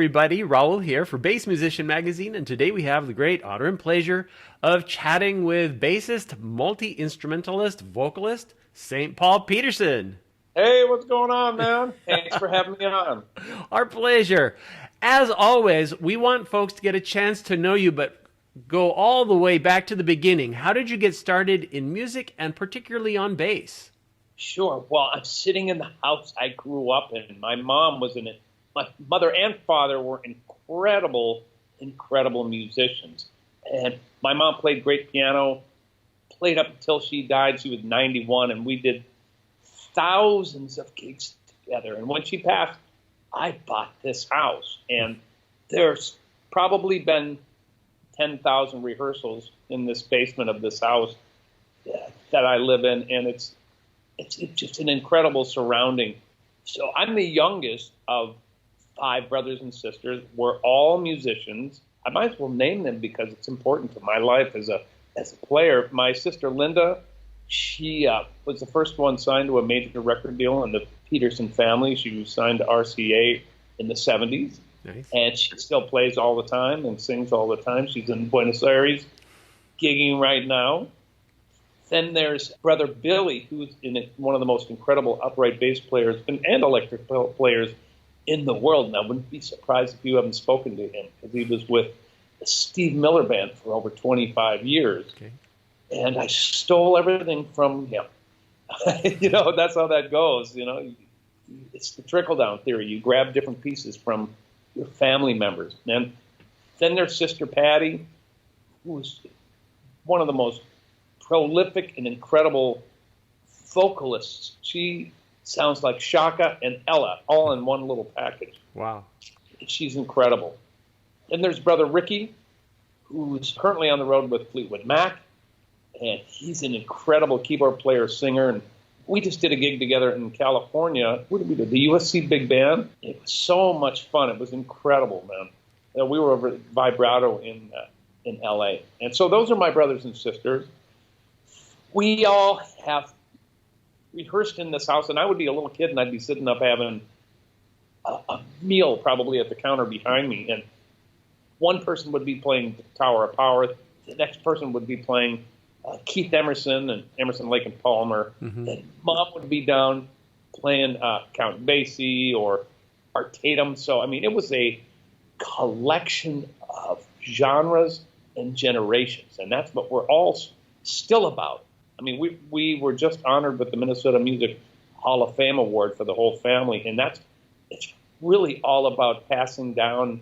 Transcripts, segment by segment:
everybody. Raul here for Bass Musician Magazine, and today we have the great honor and pleasure of chatting with bassist, multi-instrumentalist, vocalist, St Paul Peterson. Hey, what's going on, man? Thanks for having me on. Our pleasure. As always, we want folks to get a chance to know you, but go all the way back to the beginning. How did you get started in music, and particularly on bass? Sure. Well, I'm sitting in the house I grew up in. My mom was in it. My mother and father were incredible musicians. And my mom played great piano, played up until she died. She was 91, and we did thousands of gigs together. And when she passed, I bought this house. And there's probably been 10,000 rehearsals in this basement of this house that I live in, and it's just an incredible surrounding. So I'm the youngest of 5 brothers and sisters. We're all musicians. I might as well name them because it's important to my life as a player. My sister Linda, she was the first one signed to a major record deal in the Peterson family. She was signed to RCA in the 70s. Nice. And she still plays all the time and sings all the time. She's in Buenos Aires gigging right now. Then there's brother Billy, who's one of the most incredible upright bass players and electric players in the world. And I wouldn't be surprised if you haven't spoken to him, because he was with the Steve Miller Band for over 25 years. Okay. And I stole everything from him. That's how that goes. It's the trickle-down theory. You grab different pieces from your family members. And then there's Sister Patty, who was one of the most prolific and incredible vocalists. She sounds like Shaka and Ella all in one little package. Wow. She's incredible. Then there's brother Ricky, who's currently on the road with Fleetwood Mac, and he's an incredible keyboard player, singer, and we just did a gig together in California. What did we do? The USC Big Band. It was so much fun. It was incredible, man. We were over at Vibrato in LA. And so those are my brothers and sisters. We all have rehearsed in this house, and I would be a little kid, and I'd be sitting up having a meal probably at the counter behind me, and one person would be playing Tower of Power, the next person would be playing Keith Emerson and Emerson, Lake and Palmer, and Mom would be down playing Count Basie or Art Tatum. So, it was a collection of genres and generations, and that's what we're all still about. We were just honored with the Minnesota Music Hall of Fame Award for the whole family, and it's really all about passing down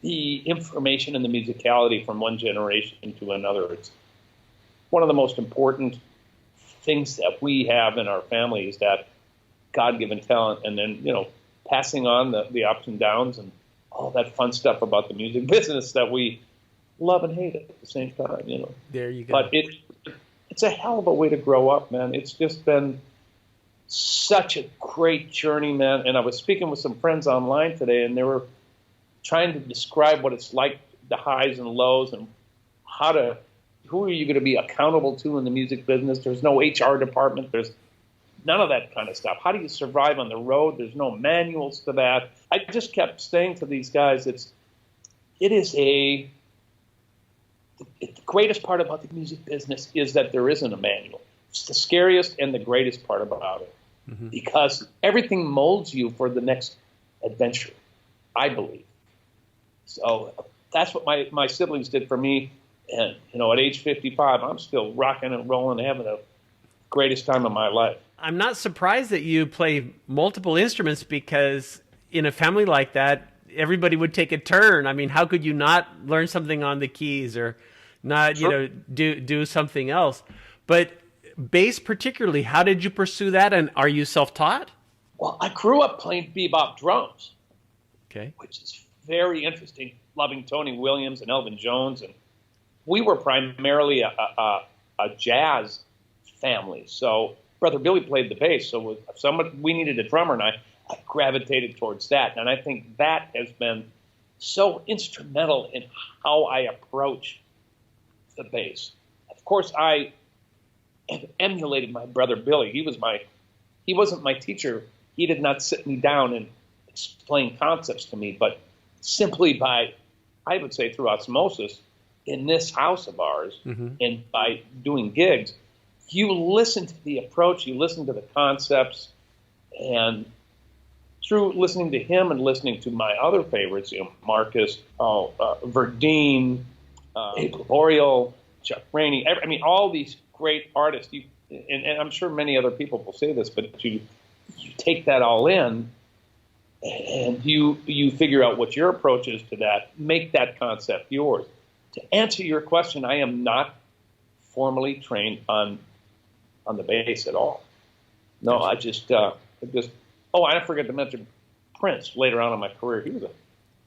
the information and the musicality from one generation to another. It's one of the most important things that we have in our family is that God-given talent, and then, passing on the ups and downs and all that fun stuff about the music business that we love and hate at the same time, There you go. But it's a hell of a way to grow up, man. It's just been such a great journey, man. And I was speaking with some friends online today, and they were trying to describe what it's like, the highs and lows, and who are you going to be accountable to in the music business? There's no HR department. There's none of that kind of stuff. How do you survive on the road? There's no manuals to that. I just kept saying to these guys, the greatest part about the music business is that there isn't a manual. It's the scariest and the greatest part about it, because everything molds you for the next adventure, I believe. So that's what my siblings did for me. And, at age 55, I'm still rocking and rolling, having the greatest time of my life. I'm not surprised that you play multiple instruments, because in a family like that, everybody would take a turn. How could you not learn something on the keys or not, Sure. do something else? But bass particularly, how did you pursue that? And are you self-taught? Well, I grew up playing bebop drums, Okay. which is very interesting, loving Tony Williams and Elvin Jones. And we were primarily a jazz family. So Brother Billy played the bass. So we needed a drummer, and I gravitated towards that. And I think that has been so instrumental in how I approach the bass. Of course, I emulated my brother Billy. He wasn't my teacher. He did not sit me down and explain concepts to me, but simply by, I would say through osmosis, in this house of ours, and by doing gigs, you listen to the approach, you listen to the concepts, and through listening to him and listening to my other favorites, Marcus, Verdine, Abe Laboriel, Chuck Rainey, I mean, all these great artists, and I'm sure many other people will say this, but you take that all in, and you figure out what your approach is to that, make that concept yours. To answer your question, I am not formally trained on the bass at all. No, I just oh, I forgot to mention Prince later on in my career. He was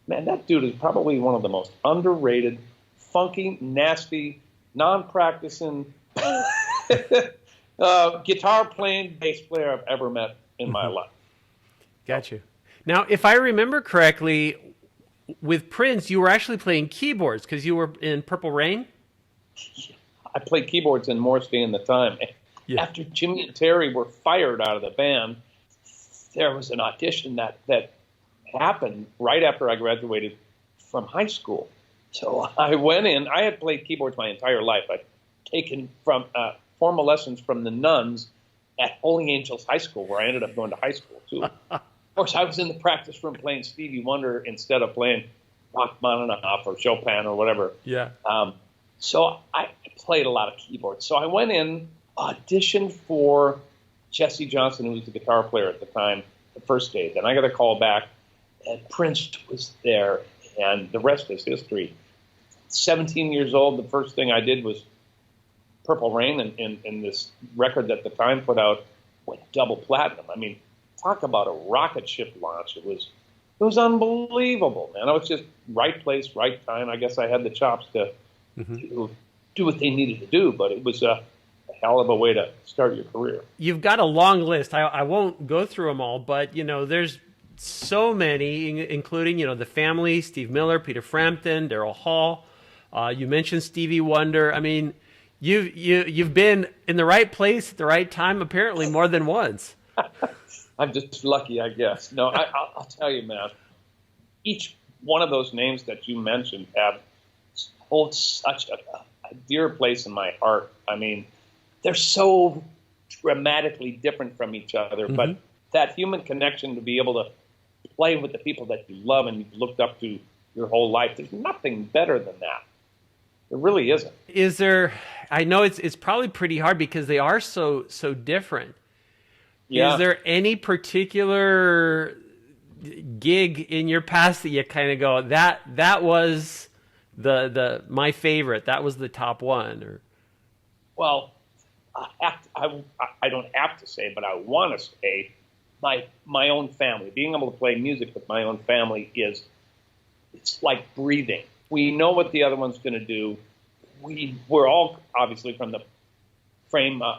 that dude is probably one of the most underrated, funky, nasty, non-practicing guitar playing bass player I've ever met in my life. Got you. Now, if I remember correctly, with Prince, you were actually playing keyboards because you were in Purple Rain? I played keyboards in Morris Day and the Time. Yeah. After Jimmy and Terry were fired out of the band, there was an audition that happened right after I graduated from high school. So I went in. I had played keyboards my entire life. I'd taken from formal lessons from the nuns at Holy Angels High School, where I ended up going to high school, too. Of course, I was in the practice room playing Stevie Wonder instead of playing Rachmaninoff or Chopin or whatever. Yeah. So I played a lot of keyboards. So I went in, auditioned for Jesse Johnson, who was the guitar player at the time, the first day. Then I got a call back, and Prince was there, and the rest is history. 17 years old, the first thing I did was Purple Rain, and this record that the time put out went double platinum. I mean, talk about a rocket ship launch. It was unbelievable, man. It was just right place, right time. I guess I had the chops to do what they needed to do, but it was a hell of a way to start your career. You've got a long list. I won't go through them all, but, there's so many, including, the family, Steve Miller, Peter Frampton, Daryl Hall. You mentioned Stevie Wonder. I mean, you've been in the right place at the right time, apparently more than once. I'm just lucky, I guess. No, I'll tell you, man. Each one of those names that you mentioned holds such a dear place in my heart. I mean, they're so dramatically different from each other, but that human connection to be able to play with the people that you love and you've looked up to your whole life, there's nothing better than that. There really isn't. Is there? I know it's probably pretty hard because they are so different. Yeah. Is there any particular gig in your past that you kind of go, that was my favorite, that was the top one? Or well, I don't have to say, but I want to say my own family. Being able to play music with my own family it's like breathing. We know what the other one's going to do. We're all obviously from the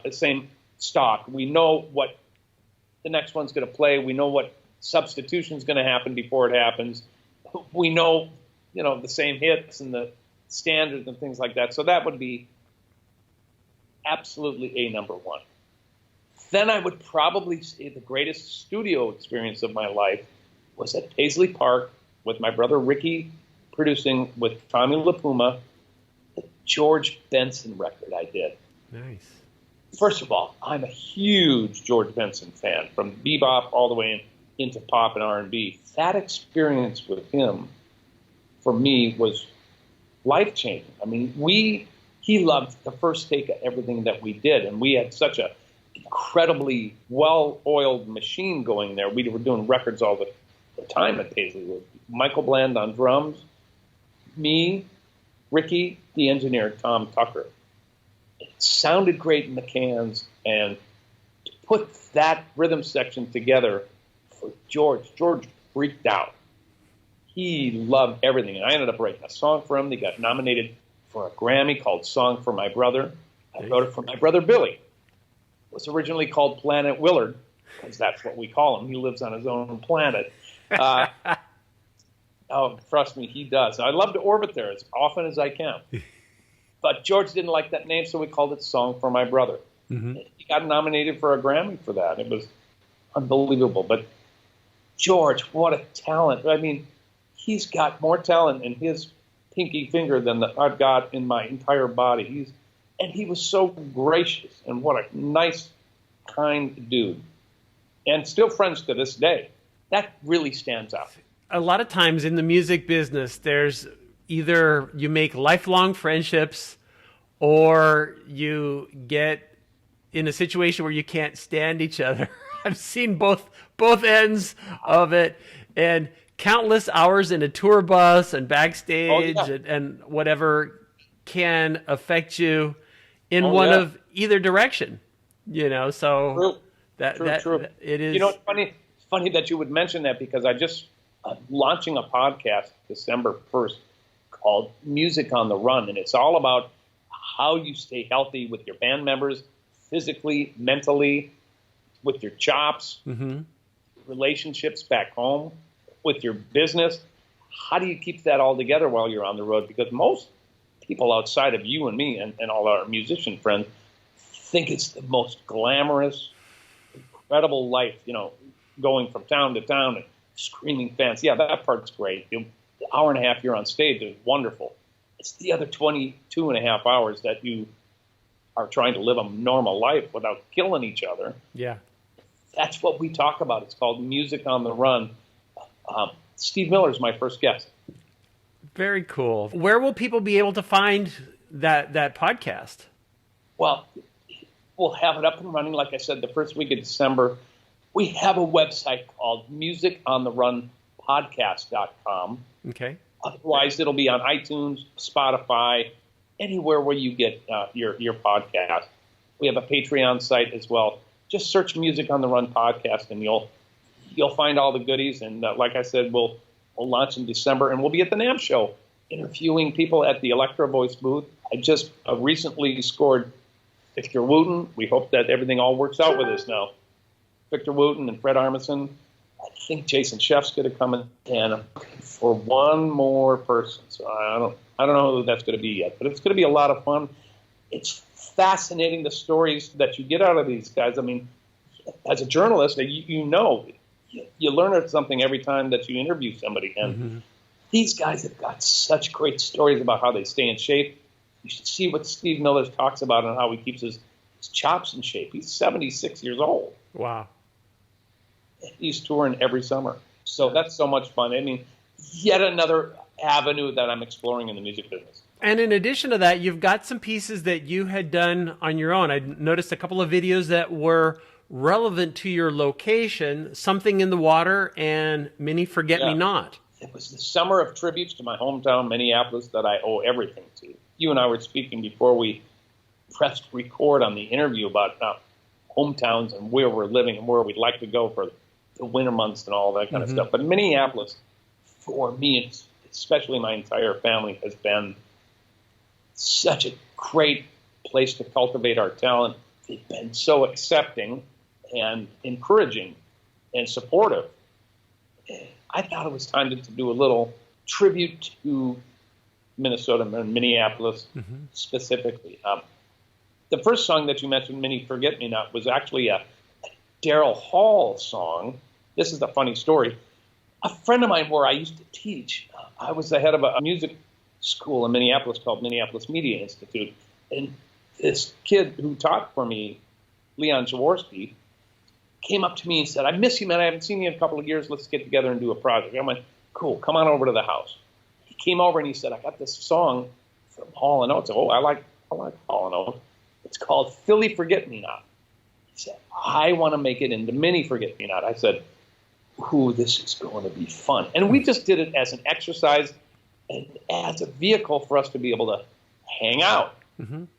same stock. We know what the next one's going to play. We know what substitution is going to happen before it happens. We know, the same hits and the standards and things like that. So that would be absolutely a number one. Then I would probably say the greatest studio experience of my life was at Paisley Park with my brother Ricky, producing with Tommy LaPuma, the George Benson record I did. Nice. First of all, I'm a huge George Benson fan, from bebop all the way into pop and R&B. That experience with him, for me, was life-changing. I mean, he loved the first take of everything that we did, and we had such a incredibly well-oiled machine going there. We were doing records all the time at Paisley with Michael Bland on drums, me, Ricky, the engineer, Tom Tucker. It sounded great in the cans, and to put that rhythm section together for George freaked out. He loved everything, and I ended up writing a song for him. They got nominated for a Grammy called Song for My Brother. I wrote it for my brother Billy. It was originally called Planet Willard, because that's what we call him. He lives on his own planet. Oh, trust me, he does. I love to orbit there as often as I can. But George didn't like that name, so we called it Song for My Brother. He got nominated for a Grammy for that. It was unbelievable. But George, what a talent. I mean, he's got more talent in his pinky finger than I've got in my entire body. And he was so gracious, and what a nice, kind dude. And still friends to this day. That really stands out. A lot of times in the music business, there's either you make lifelong friendships or you get in a situation where you can't stand each other. I've seen both ends of it, and countless hours in a tour bus and backstage and whatever can affect you in one of either direction, so true. True. It is. It's funny that you would mention that, because I just launching a podcast December 1st called Music on the Run, and it's all about how you stay healthy with your band members, physically, mentally, with your chops, relationships back home, with your business. How do you keep that all together while you're on the road? Because most people outside of you and me and all our musician friends think it's the most glamorous, incredible life, going from town to town and screaming fans. Yeah, that part's great. The hour and a half you're on stage is wonderful. It's the other 22 and a half hours that you are trying to live a normal life without killing each other. Yeah. That's what we talk about. It's called Music on the Run. Steve Miller's my first guest. Very cool. Where will people be able to find that podcast? Well, we'll have it up and running, like I said, the first week of December. We have a website called musicontheRunpodcast.com. Okay. Otherwise, it'll be on iTunes, Spotify, anywhere where you get your podcast. We have a Patreon site as well. Just search Music on the Run podcast, and you'll find all the goodies. And like I said, we'll launch in December, and we'll be at the NAMM show interviewing people at the Electro Voice booth. I just recently scored Victor Wooten. We hope that everything all works out with us now. Victor Wooten and Fred Armisen. I think Jason Sheff's going to come in, and I'm looking for one more person. So I don't know who that's going to be yet, but it's going to be a lot of fun. It's fascinating, the stories that you get out of these guys. I mean, as a journalist, you learn something every time that you interview somebody, and these guys have got such great stories about how they stay in shape. You should see what Steve Miller talks about and how he keeps his chops in shape. He's 76 years old. Wow. He's touring every summer. So that's so much fun. I mean, yet another avenue that I'm exploring in the music business. And in addition to that, you've got some pieces that you had done on your own. I noticed a couple of videos that were relevant to your location, Something in the Water and Many Forget Me Not. It was the summer of tributes to my hometown, Minneapolis, that I owe everything to. You and I were speaking before we pressed record on the interview about hometowns and where we're living and where we'd like to go for the winter months and all that kind of stuff. But Minneapolis, for me, especially my entire family, has been such a great place to cultivate our talent. They've been so accepting and encouraging and supportive. I thought it was time to do a little tribute to Minnesota and Minneapolis specifically. The first song that you mentioned, Many Forget Me Not, was actually a Daryl Hall song. This is a funny story. A friend of mine where I used to teach, I was the head of a music school in Minneapolis called Minneapolis Media Institute. And this kid who taught for me, Leon Jaworski, came up to me and said, I miss you, man. I haven't seen you in a couple of years. Let's get together and do a project. I went, cool, come on over to the house. He came over and he said, I got this song from Hall & Oates. Oh, I like Hall & Oates. It's called Philly Forget Me Not. He said, I want to make it into Mini Forget Me Not. I said, ooh, this is going to be fun. And we just did it as an exercise and as a vehicle for us to be able to hang out.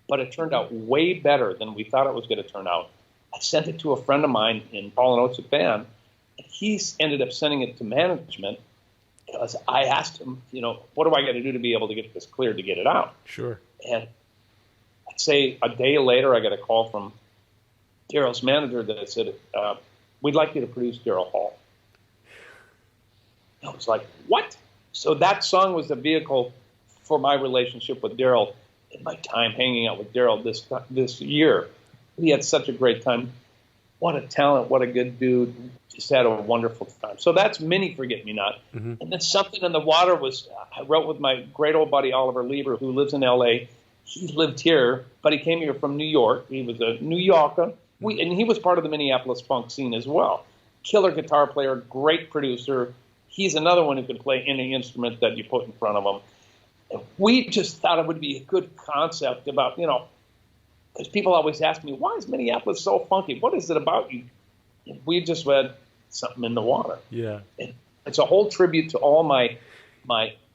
But it turned out way better than we thought it was going to turn out. I sent it to a friend of mine in Hall & Oates' band, and he ended up sending it to management because I asked him, what do I got to do to be able to get this cleared to get it out? Sure. And I'd say a day later, I got a call from Daryl's manager that said, we'd like you to produce Daryl Hall. I was like, what? So that song was the vehicle for my relationship with Daryl and my time hanging out with Daryl this year. We had such a great time. what a talent, what a good dude. Just had a wonderful time. So that's Mini Forget-Me-Not. And then Something in the Water was, I wrote with my great old buddy Oliver Lieber, who lives in L.A. He lived here, but he came here from New York. He was a New Yorker. And he was part of the Minneapolis funk scene as well. Killer guitar player, great producer. He's another one who could play any instrument that you put in front of him. And we just thought it would be a good concept about, because people always ask me, why is Minneapolis so funky? What is it about you? And we just read Something in the Water. Yeah. And it's a whole tribute to all my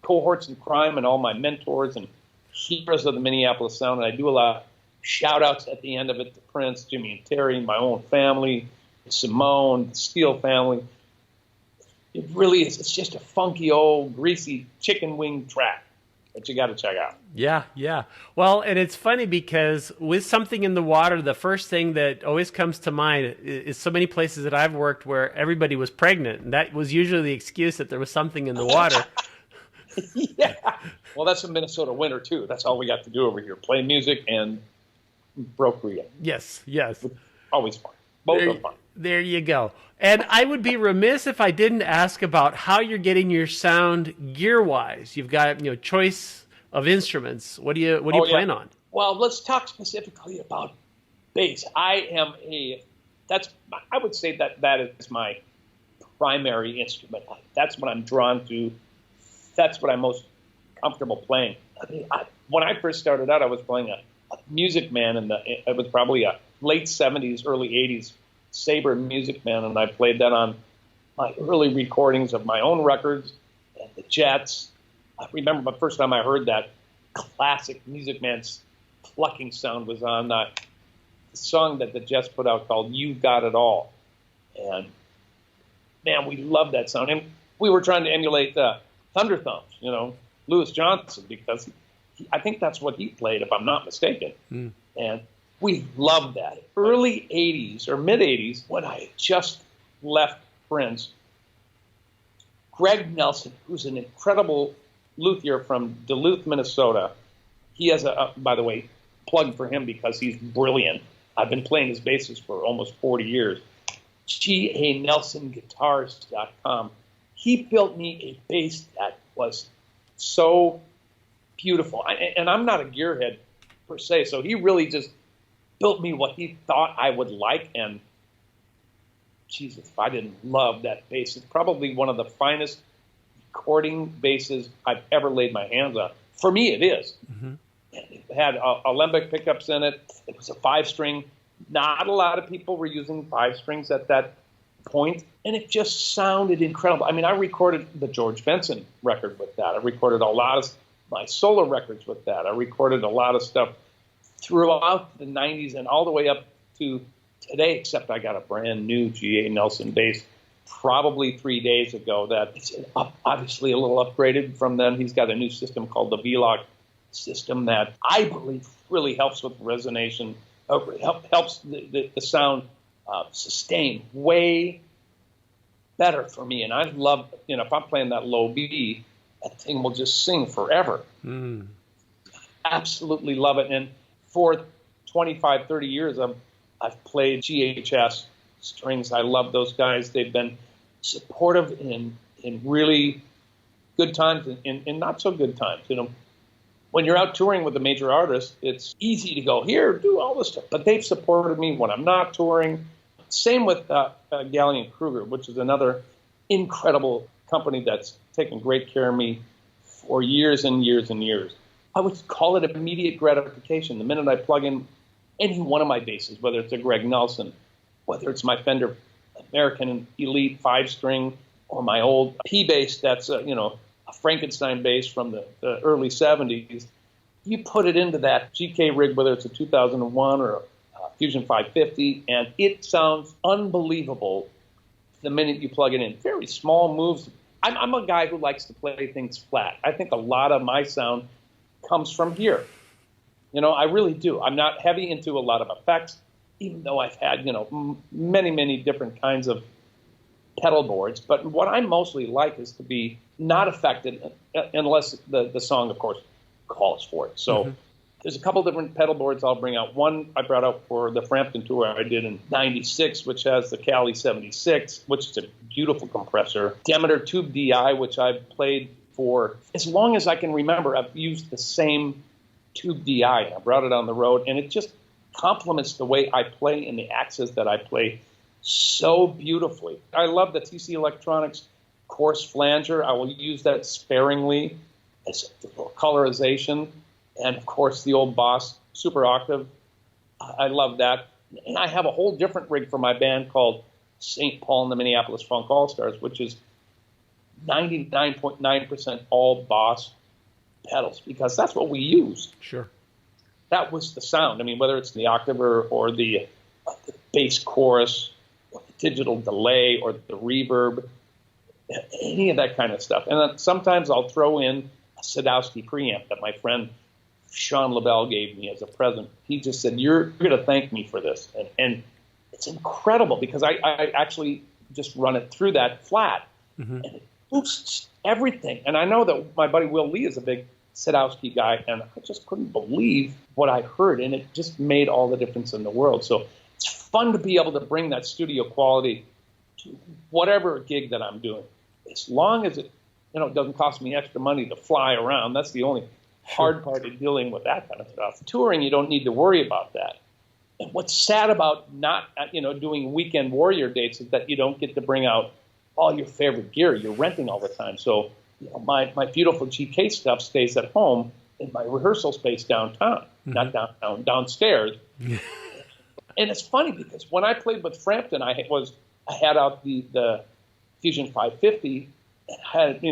cohorts in crime and all my mentors and heroes of the Minneapolis sound. And I do a lot of shout-outs at the end of it to Prince, Jimmy and Terry, my own family, Simone, the Steele family. It really is. It's just a funky, old, greasy chicken wing track that you got to check out. Yeah. Well, and it's funny because with Something in the Water, the first thing that always comes to mind is so many places that I've worked where everybody was pregnant, and that was usually the excuse that there was something in the water. Yeah. Well, that's a Minnesota winter, too. That's all we got to do over here, play music and procreate. Yes. Always fun. Both are fun. There you go. And I would be remiss if I didn't ask about how you're getting your sound gear-wise. You've got, choice of instruments. What do you plan on? Well, let's talk specifically about bass. I would say that is my primary instrument. That's what I'm drawn to. That's what I'm most comfortable playing. When I first started out, I was playing a Music Man, and it was probably a late 70s, early 80s Sabre Music Man, and I played that on my early recordings of my own records and the Jets. I remember the first time I heard that classic Music Man's plucking sound was on the song that the Jets put out called "You Got It All," and man, we loved that sound. And we were trying to emulate Thunder Thumbs, Louis Johnson, because I think that's what he played, if I'm not mistaken. And we loved that. Early 80s or mid 80s, when I had just left Prince, Greg Nelson, who's an incredible luthier from Duluth, Minnesota, he has by the way, plug for him because he's brilliant. I've been playing his basses for almost 40 years. GANelsonGuitars.com. He built me a bass that was so beautiful. And I'm not a gearhead per se, so he really just built me what he thought I would like. And Jesus, if I didn't love that bass, it's probably one of the finest recording basses I've ever laid my hands on. For me, it is. It had alembic pickups in it. It was a 5-string. Not a lot of people were using 5 strings at that point, and it just sounded incredible. I mean, I recorded the George Benson record with that. I recorded a lot of my solo records with that. I recorded a lot of stuff throughout the 90s and all the way up to today, except I got a brand new G.A. Nelson bass probably 3 days ago that it's obviously a little upgraded from then. He's got a new system called the V-Lock system that I believe really helps with resonation, helps the sound sustain way better for me. And I love, if I'm playing that low B, that thing will just sing forever. Absolutely love it. And for 25, 30 years, I've played Ghs Strings. I love those guys. They've been supportive in really good times and not so good times. When you're out touring with a major artist, it's easy to go, here, do all this stuff. But they've supported me when I'm not touring. Same with Gallion Kruger, which is another incredible company that's taken great care of me for years and years and years. I would call it immediate gratification. The minute I plug in any one of my basses, whether it's a Greg Nelson, whether it's my Fender American Elite 5-string, or my old P bass that's a Frankenstein bass from the early 70s, you put it into that GK rig, whether it's a 2001 or a Fusion 550, and it sounds unbelievable the minute you plug it in. Very small moves. I'm a guy who likes to play things flat. I think a lot of my sound comes from here. I really do. I'm not heavy into a lot of effects, even though I've had, many, many different kinds of pedal boards. But what I mostly like is to be not affected unless the song, of course, calls for it. So There's a couple different pedal boards I'll bring out. One I brought out for the Frampton tour I did in '96, which has the Cali 76, which is a beautiful compressor. Demeter Tube DI, which I've played for as long as I can remember. I've used the same Tube DI. I brought it on the road, and it just complements the way I play and the axes that I play so beautifully. I love the TC Electronics coarse flanger. I will use that sparingly as colorization. And, of course, the old Boss Super Octave. I love that. And I have a whole different rig for my band called St. Paul and the Minneapolis Funk All-Stars, which is 99.9% all Boss pedals, because that's what we used. Sure. That was the sound. I mean, whether it's the octave or the bass chorus, or the digital delay, or the reverb, any of that kind of stuff. And then sometimes I'll throw in a Sadowski preamp that my friend Sean LaBelle gave me as a present. He just said, "You're going to thank me for this." And it's incredible because I actually just run it through that flat, and it boosts everything. And I know that my buddy Will Lee is a big Sadowski guy, and I just couldn't believe what I heard, and it just made all the difference in the world. So it's fun to be able to bring that studio quality to whatever gig that I'm doing, as long as it doesn't cost me extra money to fly around. That's the only hard part of dealing with that kind of stuff. Touring, you don't need to worry about that. And what's sad about not, doing weekend warrior dates is that you don't get to bring out all your favorite gear. You're renting all the time. So my beautiful GK stuff stays at home in my rehearsal space downtown, not downtown, downstairs. And it's funny because when I played with Frampton, I had out the Fusion 550 and had,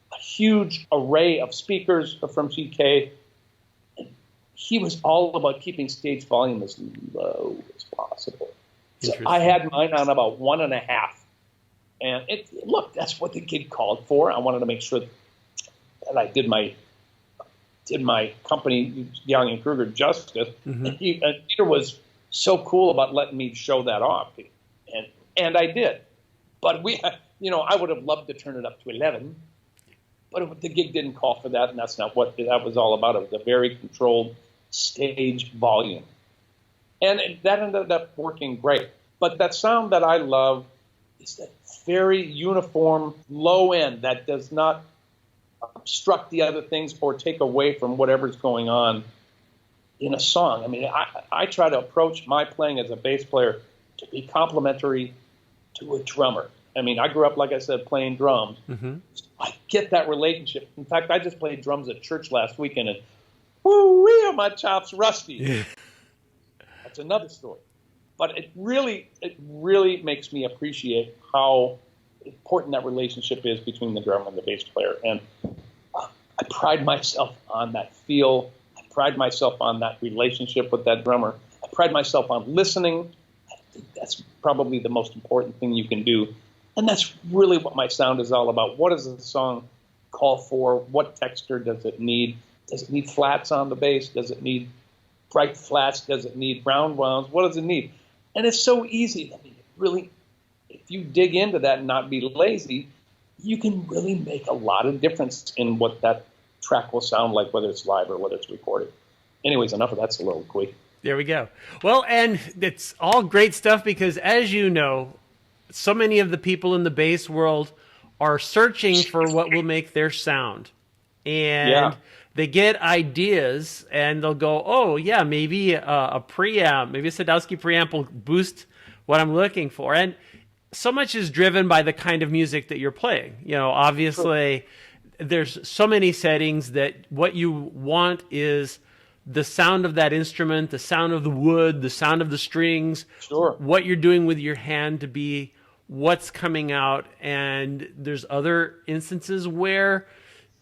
a huge array of speakers from GK. And he was all about keeping stage volume as low as possible. So I had mine on about 1.5. And look, that's what the gig called for. I wanted to make sure that I did my company, Young and Kruger, justice. And Peter was so cool about letting me show that off. And I did. But I would have loved to turn it up to 11. But the gig didn't call for that, and that's not what that was all about. It was a very controlled stage volume. And that ended up working great. But that sound that I love is that very uniform low end that does not obstruct the other things or take away from whatever's going on in a song. I mean, I try to approach my playing as a bass player to be complementary to a drummer. I mean, I grew up, like I said, playing drums. So I get that relationship. In fact, I just played drums at church last weekend, and woo-wee, my chops rusty. Yeah. That's another story. But it really makes me appreciate how important that relationship is between the drummer and the bass player. And I pride myself on that feel. I pride myself on that relationship with that drummer. I pride myself on listening. I think that's probably the most important thing you can do. And that's really what my sound is all about. What does the song call for? What texture does it need? Does it need flats on the bass? Does it need bright flats? Does it need round wounds? What does it need? And it's so easy. I mean, really, if you dig into that and not be lazy, you can really make a lot of difference in what that track will sound like, whether it's live or whether it's recorded. Anyways, enough of that soliloquy. There we go. Well, and it's all great stuff because, as you know, so many of the people in the bass world are searching for what will make their sound. And they get ideas and they'll go, oh, yeah, maybe a preamp, maybe a Sadowski preamp will boost what I'm looking for. And so much is driven by the kind of music that you're playing. Obviously, there's so many settings that what you want is the sound of that instrument, the sound of the wood, the sound of the strings, what you're doing with your hand to be what's coming out. And there's other instances where,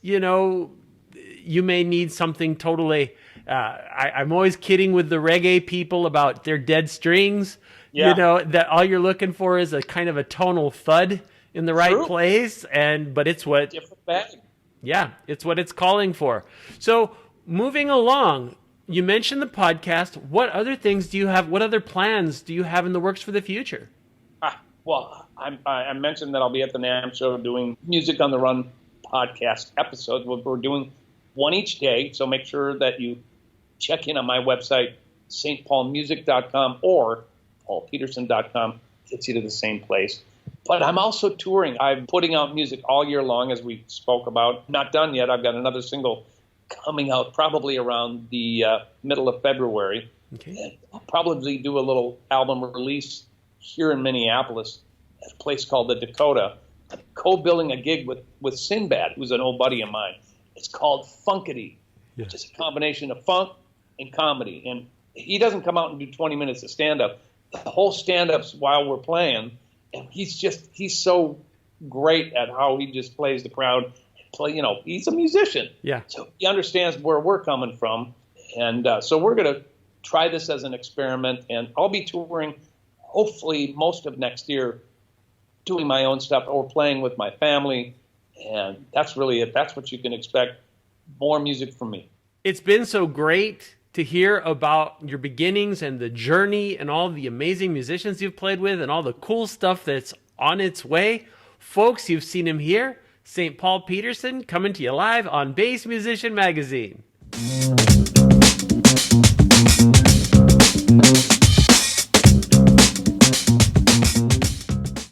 you may need something totally, I'm always kidding with the reggae people about their dead strings, that all you're looking for is a kind of a tonal thud in the right place. But it's what, it's what it's calling for. So moving along, you mentioned the podcast. What other things do you have? What other plans do you have in the works for the future? Well, I mentioned that I'll be at the NAMM show doing Music on the Run podcast episodes. We're doing one each day, so make sure that you check in on my website, stpaulmusic.com or paulpeterson.com. Gets you to the same place. But I'm also touring. I'm putting out music all year long, as we spoke about. Not done yet. I've got another single coming out probably around the middle of February. Okay. And I'll probably do a little album release here in Minneapolis at a place called the Dakota. I'm co-billing a gig with Sinbad, who's an old buddy of mine. It's called Funkity, which is a combination of funk and comedy. And he doesn't come out and do 20 minutes of stand-up. The whole stand-up's while we're playing. And he's so great at how he just plays the crowd. He's a musician. Yeah. So he understands where we're coming from. And so we're going to try this as an experiment. And I'll be touring hopefully most of next year, doing my own stuff or playing with my family. And that's really it. That's what you can expect. More music from me. It's been so great to hear about your beginnings and the journey and all the amazing musicians you've played with and all the cool stuff that's on its way. Folks, you've seen him here, St. Paul Peterson, coming to you live on Bass Musician Magazine.